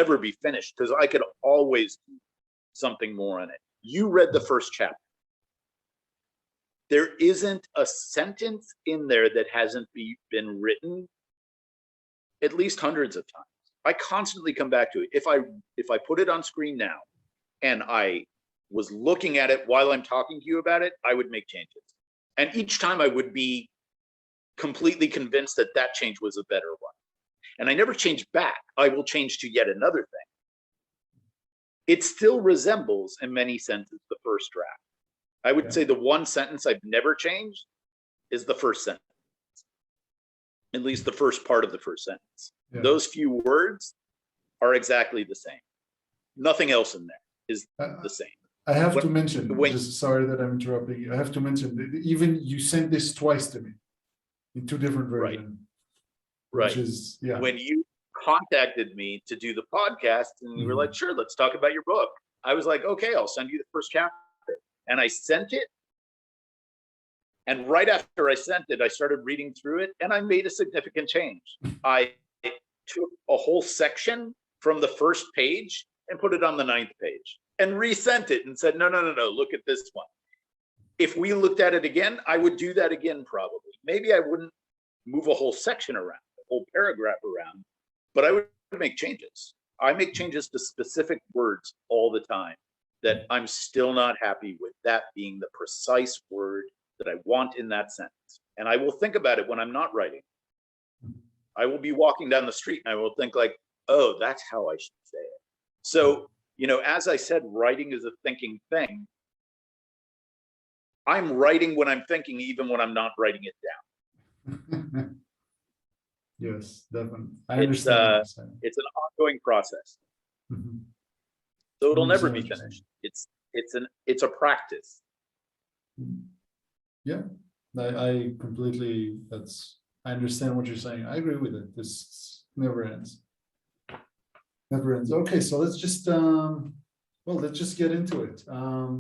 never be finished because I could always do something more on it. You read the first chapter. There isn't a sentence in there that hasn't been written at least hundreds of times. I constantly come back to it. If I put it on screen now and I was looking at it while I'm talking to you about it, I would make changes. And each time I would be completely convinced that that change was a better one. And I never change back. I will change to yet another thing. It still resembles, in many senses, the first draft. I would say the one sentence I've never changed is the first sentence. At least the first part of the first sentence. Yeah. Those few words are exactly the same. Nothing else in there is the same. I have to mention, just sorry that I'm interrupting you. I have to mention that even you sent this twice to me in two different versions. Right. Which is, yeah. When you contacted me to do the podcast and you were like, sure, let's talk about your book. I was like, okay, I'll send you the first chapter. And I sent it. And right after I sent it, I started reading through it and I made a significant change. I took a whole section from the first page and put it on the 9th page and resent it and said, no, look at this one. If we looked at it again, I would do that again probably. Maybe I wouldn't move a whole section around, a whole paragraph around, but I would make changes. I make changes to specific words all the time that I'm still not happy with, that being the precise word that I want in that sentence. And I will think about it when I'm not writing. I will be walking down the street and I will think like, oh, that's how I should say it. So, as I said, writing is a thinking thing. I'm writing when I'm thinking, even when I'm not writing it down. Yes, definitely. I understand. It's an ongoing process. So it'll never be finished. It's a practice. Yeah, I completely, I understand what you're saying. I agree with it. This never ends. Never ends. Okay, so let's just get into it.